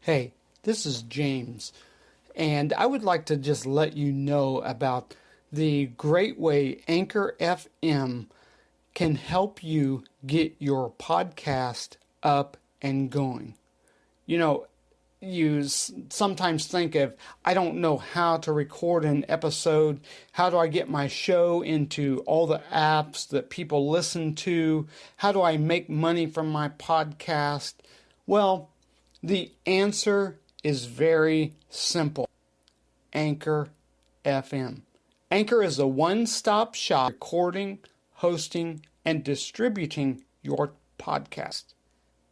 Hey, this is James, and I would like to just let you know about the great way Anchor FM can help you get your podcast up and going. You know, you sometimes think of, I don't know how to record an episode. How do I get my show into all the apps that people listen to? How do I make money from my podcast? Well, the answer is very simple. Anchor FM. Anchor is a one-stop shop recording, hosting, and distributing your podcast.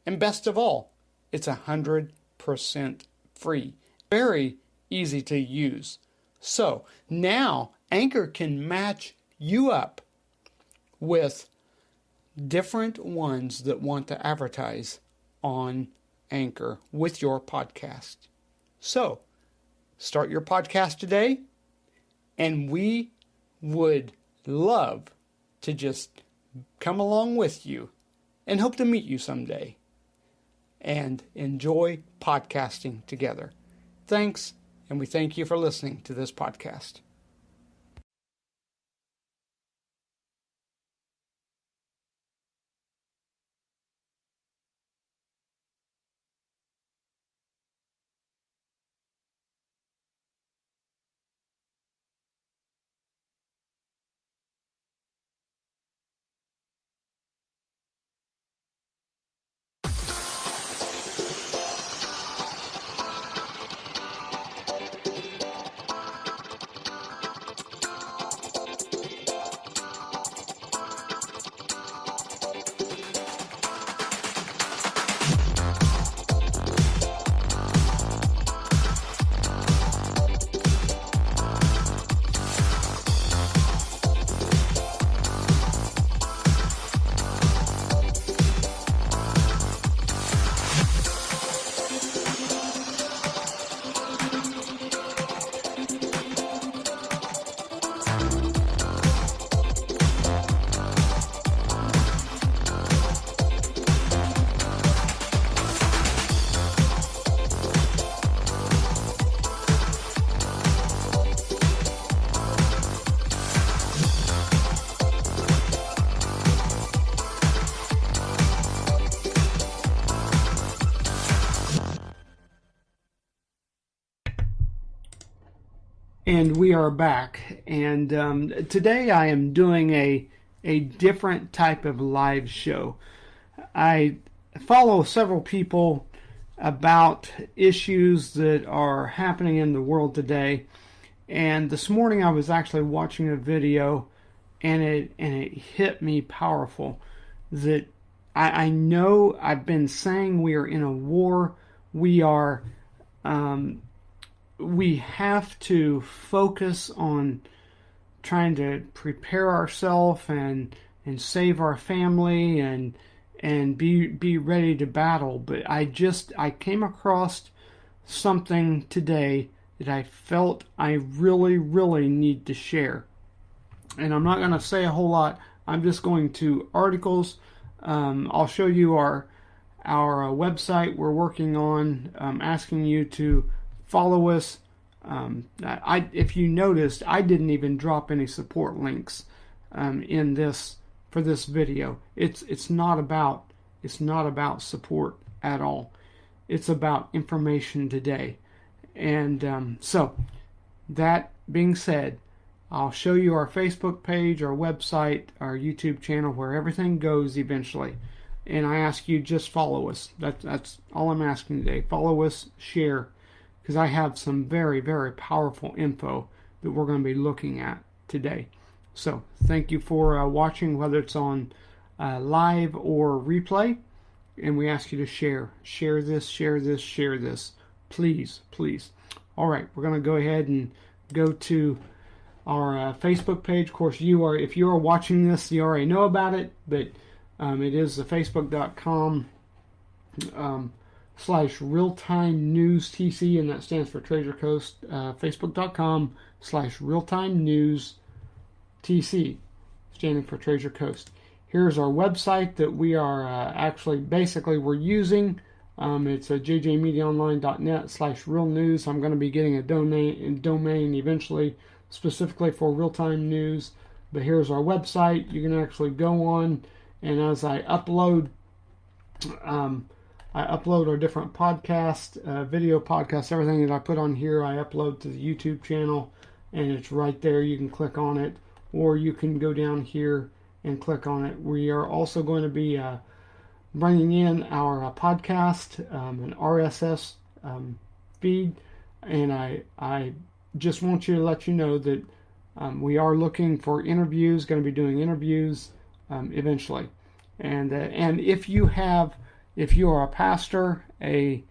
And best of all, it's 100% free. Very easy to use. So now Anchor can match you up with different ones that want to advertise on Anchor with your podcast. So start your podcast today, and we would love to just come along with you and hope to meet you someday and enjoy podcasting together. Thanks, and we thank you for listening to this podcast. And we are back, and today I am doing a different type of live show. I follow several people about issues that are happening in the world today, and this morning I was actually watching a video, and it hit me powerful that I know I've been saying we are in a war. We have to focus on trying to prepare ourselves and save our family and be ready to battle. But I came across something today that I felt I really need to share. And I'm not going to say a whole lot. I'm just going to articles. I'll show you our website we're working on, asking you to follow us. If you noticed, I didn't even drop any support links in this for this video. It's not about support at all. It's about information today. And so that being said, I'll show you our Facebook page, our website, our YouTube channel, where everything goes eventually. And I ask you just follow us. That's all I'm asking today. Follow us, share, because I have some very powerful info that we're going to be looking at today. So thank you for watching, whether it's on live or replay. And we ask you to share this. Please. All right, we're going to go ahead and go to our Facebook page. Of course, if you are watching this, you already know about it, but it is the facebook.com /realtime news TC, and that stands for Treasure Coast. Facebook.com /realtime news TC, standing for Treasure Coast. Here's our website that we are we're using It's jjmediaonline.net/real news. I'm going to be getting a domain eventually specifically for real-time news. But here's our website. You can actually go on, and as I upload our different podcast, video podcasts, everything that I put on here, I upload to the YouTube channel, and it's right there. You can click on it, or you can go down here and click on it. We are also going to be bringing in our podcast, an RSS feed, and I just want you to let you know that we are looking for interviews, going to be doing interviews eventually. And if you are a pastor, a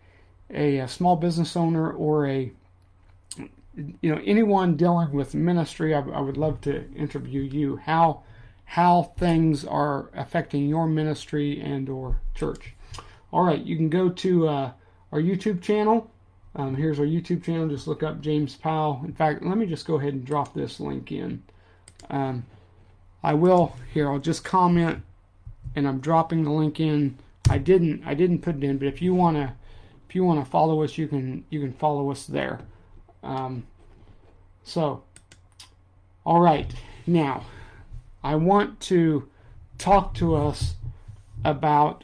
small business owner, or anyone dealing with ministry, I would love to interview you. How things are affecting your ministry and or church. All right, you can go to our YouTube channel. Here's our YouTube channel. Just look up James Powell. In fact, let me just go ahead and drop this link in. I'll just comment, and I'm dropping the link in. I didn't put it in, but if you wanna follow us, you can follow us there. So, all right, now I want to talk to us about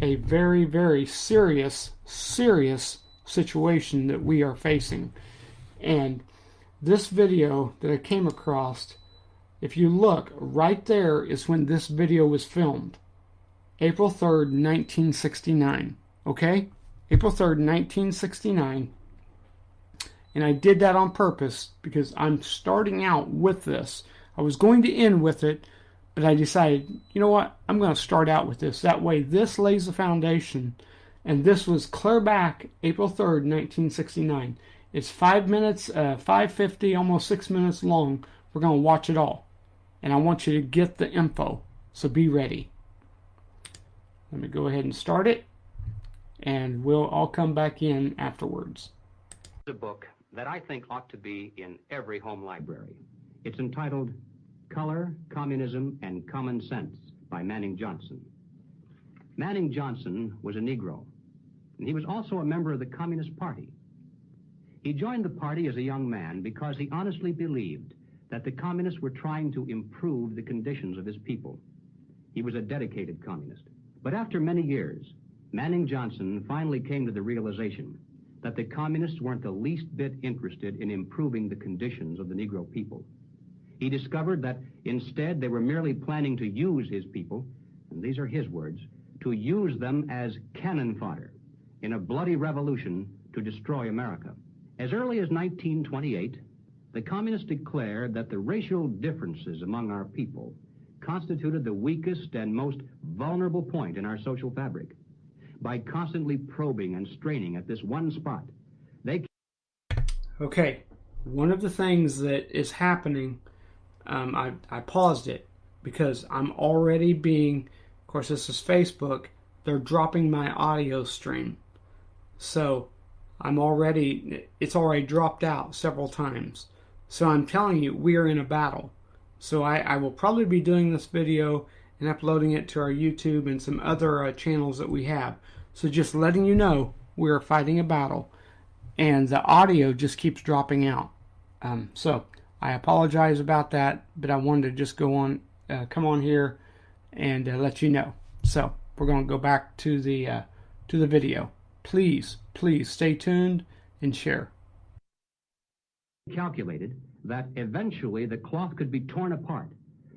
a very, very serious situation that we are facing. And this video that I came across, if you look, right there is when this video was filmed. April 3rd, 1969. Okay? April 3rd, 1969. And I did that on purpose because I'm starting out with this. I was going to end with it, but I decided, you know what? I'm going to start out with this. That way, this lays the foundation. And this was clear back April 3rd, 1969. It's 5 minutes, 5:50, almost 6 minutes long. We're going to watch it all. And I want you to get the info. So be ready. Let me go ahead and start it. And we'll all come back in afterwards. A book that I think ought to be in every home library. It's entitled Color, Communism, and Common Sense by Manning Johnson. Manning Johnson was a Negro, and he was also a member of the Communist Party. He joined the party as a young man because he honestly believed that the communists were trying to improve the conditions of his people. He was a dedicated communist. But after many years, Manning Johnson finally came to the realization that the communists weren't the least bit interested in improving the conditions of the Negro people. He discovered that instead they were merely planning to use his people, and these are his words, to use them as cannon fodder in a bloody revolution to destroy America. As early as 1928, the communists declared that the racial differences among our people constituted the weakest and most vulnerable point in our social fabric. By constantly probing and straining at this one spot, they... Okay, one of the things that is happening, I paused it because I'm already being, of course this is Facebook, they're dropping my audio stream. So it's already dropped out several times. So I'm telling you, we are in a battle. So I will probably be doing this video and uploading it to our YouTube and some other channels that we have. So just letting you know, we are fighting a battle. And the audio just keeps dropping out. So I apologize about that, but I wanted to just come on here and let you know. So we're going to go back to the video. Please stay tuned and share. Calculated that eventually the cloth could be torn apart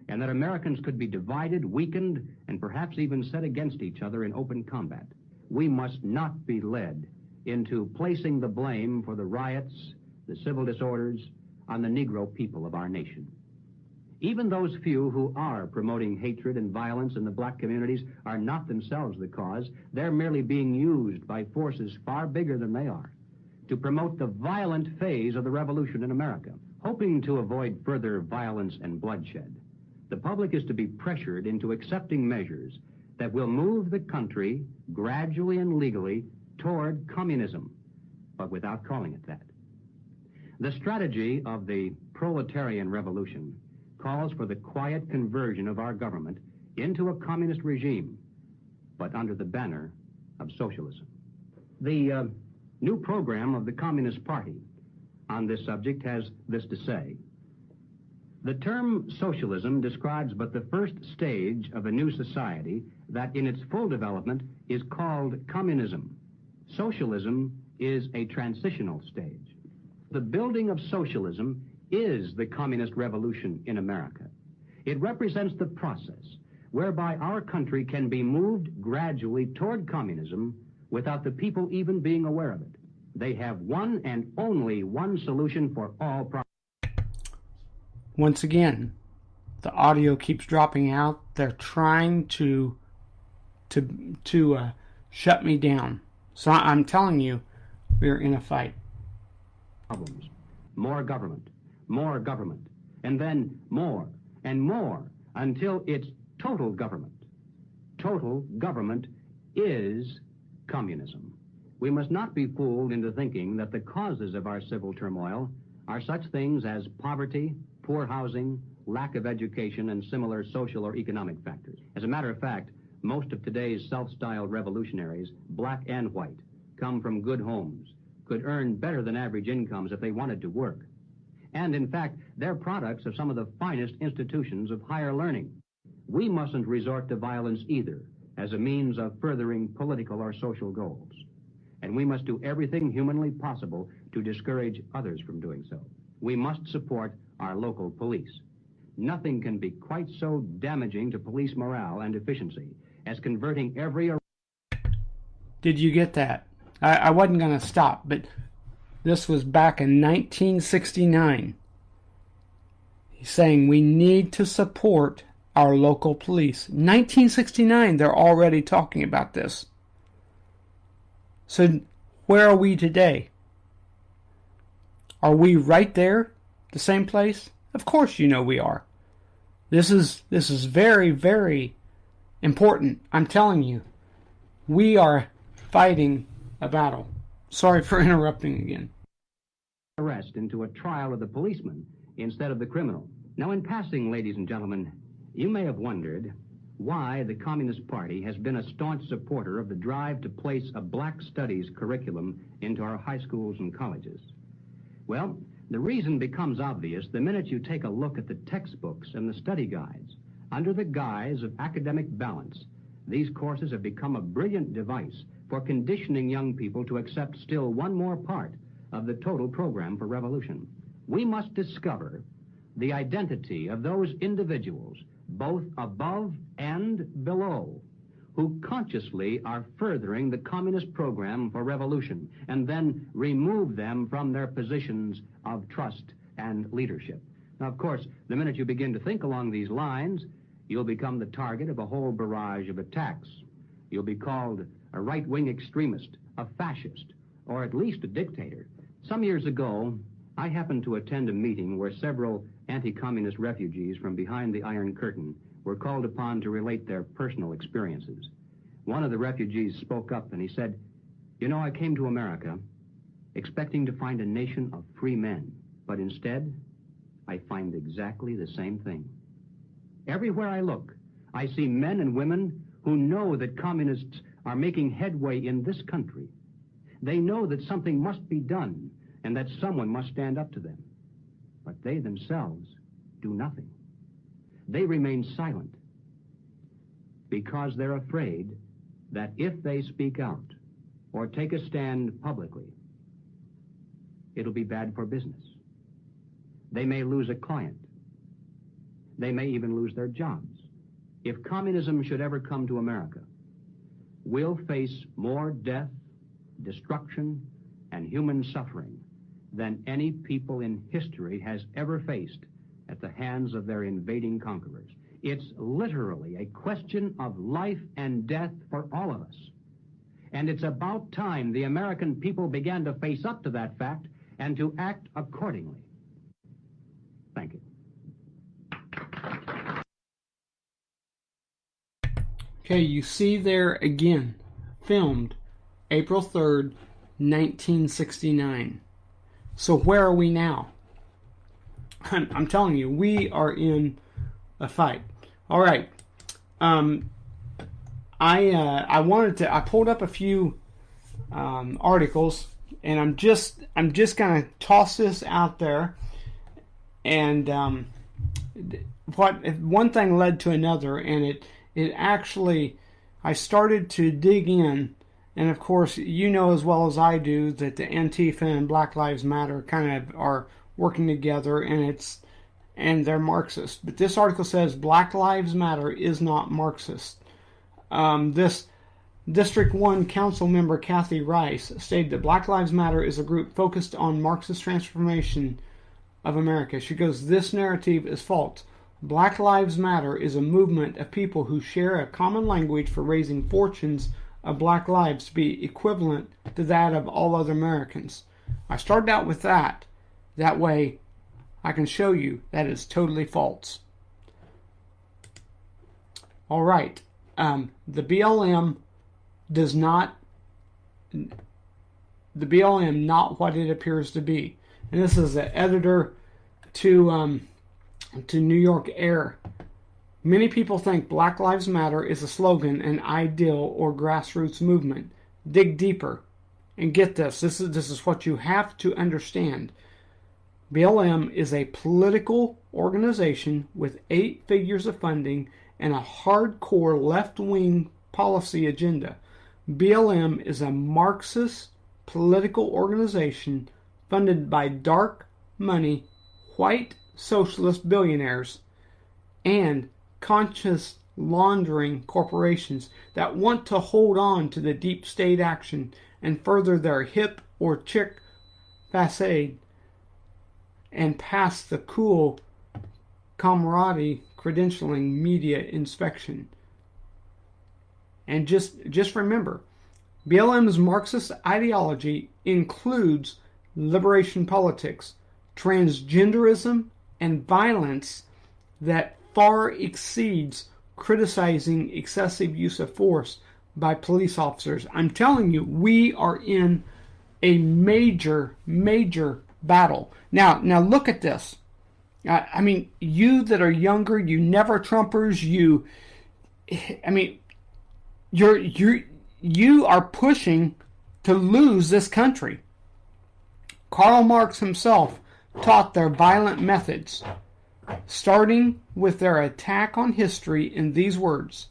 and that Americans could be divided, weakened, and perhaps even set against each other in open combat. We must not be led into placing the blame for the riots, the civil disorders, on the Negro people of our nation. Even those few who are promoting hatred and violence in the black communities are not themselves the cause. They're merely being used by forces far bigger than they are to promote the violent phase of the revolution in America. Hoping to avoid further violence and bloodshed, the public is to be pressured into accepting measures that will move the country gradually and legally toward communism, but without calling it that. The strategy of the proletarian revolution calls for the quiet conversion of our government into a communist regime, but under the banner of socialism. The new program of the Communist Party on this subject has this to say. The term socialism describes but the first stage of a new society that in its full development is called communism. Socialism is a transitional stage. The building of socialism is the communist revolution in America. It represents the process whereby our country can be moved gradually toward communism without the people even being aware of it. They have one and only one solution for all problems. Once again, the audio keeps dropping out. They're trying to shut me down. So I'm telling you, we're in a fight. Problems. More government, and then more and more until it's total government. Total government is communism. We must not be fooled into thinking that the causes of our civil turmoil are such things as poverty, poor housing, lack of education, and similar social or economic factors. As a matter of fact, most of today's self-styled revolutionaries, black and white, come from good homes, could earn better than average incomes if they wanted to work. And in fact, they're products of some of the finest institutions of higher learning. We mustn't resort to violence either as a means of furthering political or social goals. And we must do everything humanly possible to discourage others from doing so. We must support our local police. Nothing can be quite so damaging to police morale and efficiency as converting every... Did you get that? I wasn't going to stop, but this was back in 1969. He's saying we need to support our local police. 1969, they're already talking about this. So where are we today? Are we right there? The same place? Of course you know we are. This is very, very important. I'm telling you. We are fighting a battle. Sorry for interrupting again. Arrest into a trial of the policeman instead of the criminal. Now in passing, ladies and gentlemen, you may have wondered why the Communist Party has been a staunch supporter of the drive to place a black studies curriculum into our high schools and colleges. Well, the reason becomes obvious the minute you take a look at the textbooks and the study guides. Under the guise of academic balance, these courses have become a brilliant device for conditioning young people to accept still one more part of the total program for revolution. We must discover the identity of those individuals, both above and below, who consciously are furthering the communist program for revolution, and then remove them from their positions of trust and leadership. Now, of course, the minute you begin to think along these lines, you'll become the target of a whole barrage of attacks. You'll be called a right-wing extremist, a fascist, or at least a dictator. Some years ago, I happened to attend a meeting where several anti-communist refugees from behind the Iron Curtain were called upon to relate their personal experiences. One of the refugees spoke up and he said, "You know, I came to America expecting to find a nation of free men, but instead, I find exactly the same thing. Everywhere I look, I see men and women who know that communists are making headway in this country. They know that something must be done and that someone must stand up to them. But they themselves do nothing. They remain silent because they're afraid that if they speak out or take a stand publicly, it'll be bad for business. They may lose a client. They may even lose their jobs. If communism should ever come to America, we'll face more death, destruction, and human suffering than any people in history has ever faced at the hands of their invading conquerors. It's literally a question of life and death for all of us. And it's about time the American people began to face up to that fact and to act accordingly. Thank you. Okay, you see there again, filmed April 3rd, 1969. So where are we now? I'm telling you, we are in a fight. All right. I pulled up a few articles, and I'm just going to toss this out there, and one thing led to another, and it actually, I started to dig in, and of course you know as well as I do that the Antifa and Black Lives Matter kind of are working together, and they're Marxist. But this article says Black Lives Matter is not Marxist. This District 1 Council member Kathy Rice stated that Black Lives Matter is a group focused on Marxist transformation of America. She goes, this narrative is false. Black Lives Matter is a movement of people who share a common language for raising fortunes of black lives to be equivalent to that of all other Americans. I started out with that. That way I can show you that is totally false. All right. The BLM not what it appears to be. And this is the editor to New York Air. Many people think Black Lives Matter is a slogan, an ideal, or grassroots movement. Dig deeper and get this. This is what you have to understand. BLM is a political organization with 8 figures of funding and a hardcore left-wing policy agenda. BLM is a Marxist political organization funded by dark money, white socialist billionaires, and conscious laundering corporations that want to hold on to the deep state action and further their hip or chic facade and pass the cool camaraderie credentialing media inspection. And just remember, BLM's Marxist ideology includes liberation politics, transgenderism, and violence that far exceeds criticizing excessive use of force by police officers. I'm telling you, we are in a major, major battle. Now look at this. I mean, you that are younger, you never Trumpers, you are pushing to lose this country. Karl Marx himself taught their violent methods, starting with their attack on history in these words: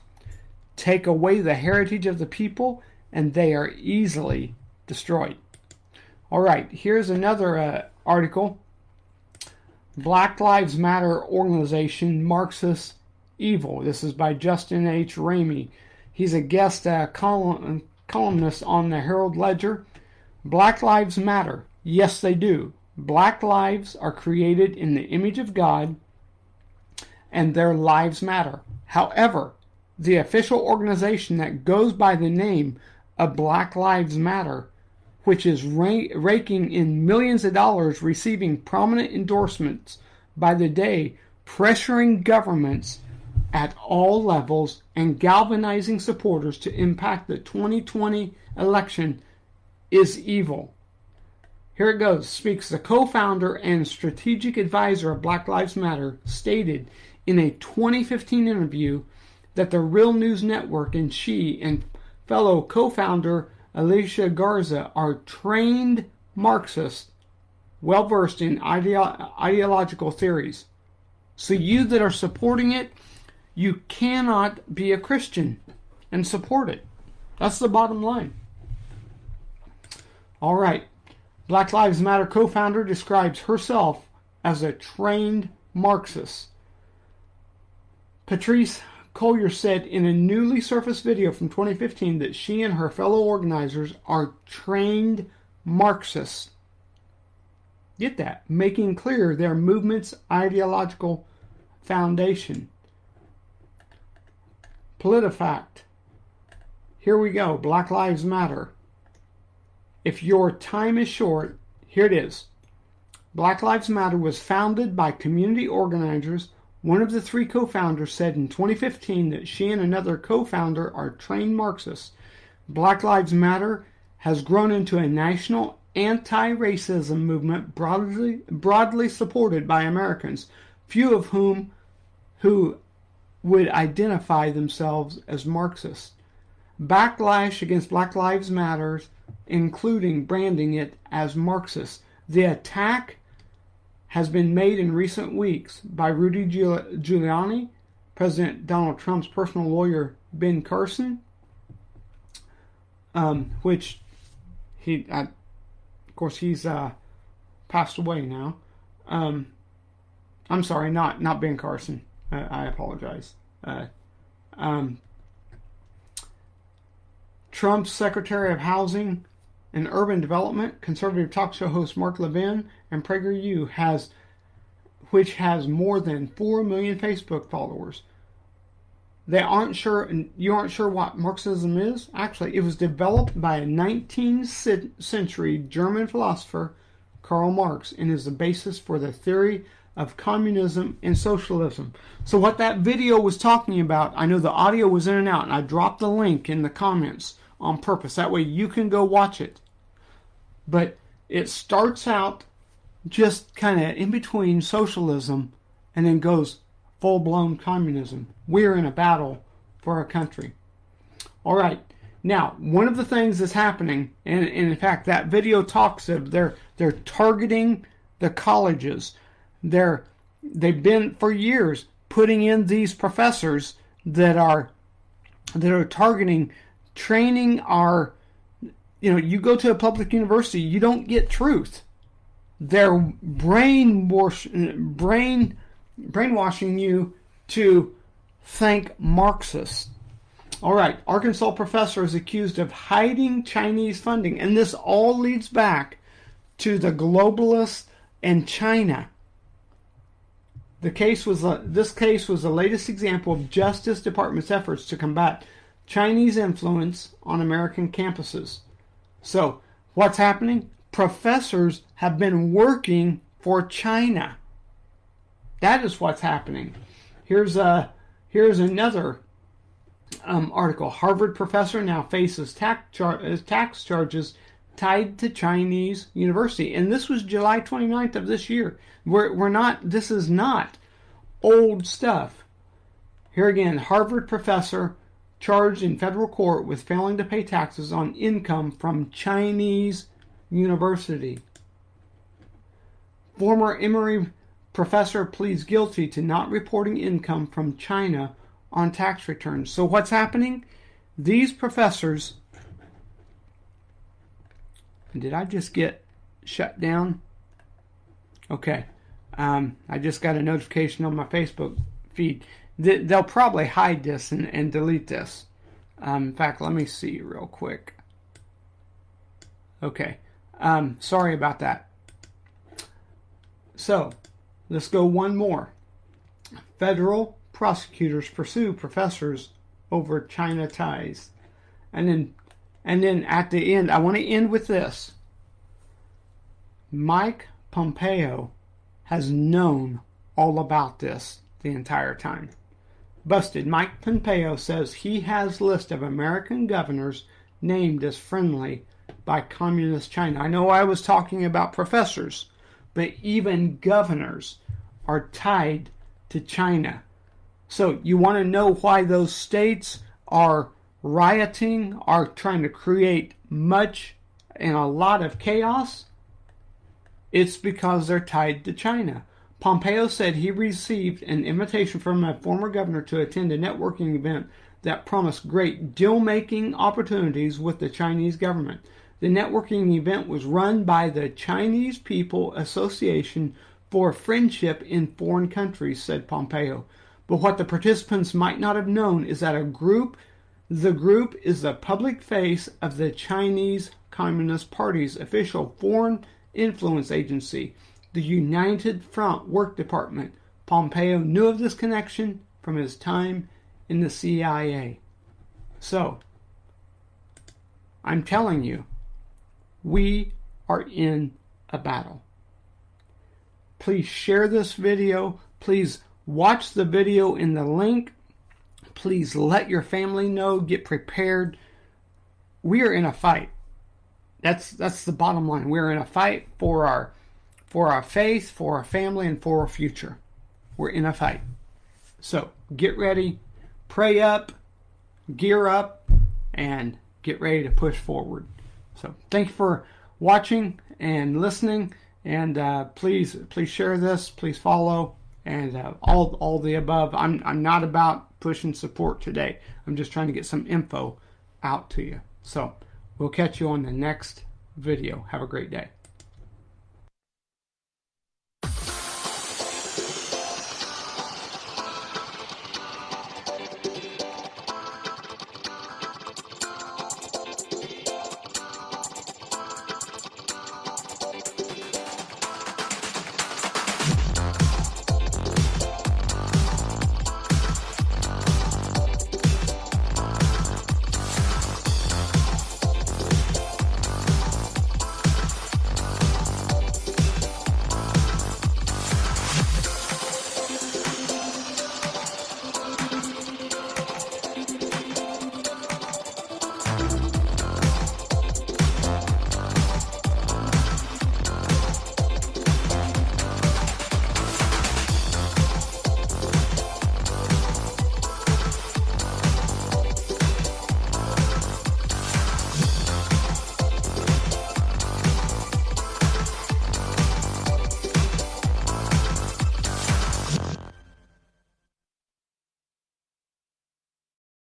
take away the heritage of the people and they are easily destroyed. All right, here's another article. Black Lives Matter organization Marxist evil. This is by Justin H. Ramey. He's a guest columnist on the Herald Ledger. Black Lives Matter. Yes, they do. Black lives are created in the image of God, and their lives matter. However, the official organization that goes by the name of Black Lives Matter, which is raking in millions of dollars, receiving prominent endorsements by the day, pressuring governments at all levels, and galvanizing supporters to impact the 2020 election, is evil. Here it goes. Speaks the co-founder and strategic advisor of Black Lives Matter, stated in a 2015 interview that the Real News Network and she and fellow co-founder Alicia Garza are trained Marxists, well-versed in ideological theories. So you that are supporting it, you cannot be a Christian and support it. That's the bottom line. All right. Black Lives Matter co-founder describes herself as a trained Marxist. Patrice Collier said in a newly surfaced video from 2015 that she and her fellow organizers are trained Marxists. Get that? Making clear their movement's ideological foundation. PolitiFact. Here we go. Black Lives Matter. If your time is short, here it is. Black Lives Matter was founded by community organizers. One of the 3 co-founders said in 2015 that she and another co-founder are trained Marxists. Black Lives Matter has grown into a national anti-racism movement broadly supported by Americans, few of whom would identify themselves as Marxists. backlash against Black Lives Matter, including branding it as Marxist. The attack has been made in recent weeks by Rudy Giuliani, President Donald Trump's personal lawyer Ben Carson, which of course, he's passed away now. I'm sorry, not Ben Carson. I apologize. Trump's Secretary of Housing and Urban Development, conservative talk show host Mark Levin, and PragerU which has more than 4 million Facebook followers. They aren't sure, and you aren't sure what Marxism is? Actually, it was developed by a 19th century German philosopher, Karl Marx, and is the basis for the theory of communism and socialism. So what that video was talking about, I know the audio was in and out, and I dropped the link in the comments on purpose. That way you can go watch it. But it starts out just kind of in between socialism and then goes full-blown communism. We're in a battle for our country. All right. Now, one of the things that's happening, and in fact, that video talks of they're targeting the colleges. They've been for years putting in these professors that are targeting, training our. You go to a public university, you don't get truth. They're brainwashing you to think Marxist. All right, Arkansas professor is accused of hiding Chinese funding, and this all leads back to the globalists and China. This case was the latest example of Justice Department's efforts to combat Chinese influence on American campuses. So, what's happening? Professors have been working for China. That is what's happening. Here's another article. Harvard professor now faces tax charges tied to Chinese university. And this was July 29th of this year. This is not old stuff. Here again, Harvard professor charged in federal court with failing to pay taxes on income from Chinese university. Former Emory professor pleads guilty to not reporting income from China on tax returns. So what's happening? These professors... Did I just get shut down? Okay. I just got a notification on my Facebook feed. They'll probably hide this and delete this. In fact, let me see real quick. Okay. Sorry about that. So, let's go one more. Federal prosecutors pursue professors over China ties. And then at the end, I want to end with this. Mike Pompeo has known all about this the entire time. Busted. Mike Pompeo says he has a list of American governors named as friendly by communist China. I know I was talking about professors, but even governors are tied to China. So you want to know why those states are rioting, are trying to create much and a lot of chaos? It's because they're tied to China. Pompeo said he received an invitation from a former governor to attend a networking event that promised great deal-making opportunities with the Chinese government. The networking event was run by the Chinese People Association for Friendship in Foreign Countries, said Pompeo. But what the participants might not have known is that the group is the public face of the Chinese Communist Party's official foreign influence agency, the United Front Work Department. Pompeo knew of this connection from his time in the CIA. So, I'm telling you, we are in a battle. Please share this video. Please watch the video in the link. Please let your family know. Get prepared. We are in a fight. That's the bottom line. We're in a fight for our faith, for our family, and for our future. We're in a fight. So get ready, pray up, gear up, and get ready to push forward. So thank you for watching and listening, and please share this, please follow, and all the above. I'm not about pushing support today. I'm just trying to get some info out to you. So we'll catch you on the next video. Have a great day.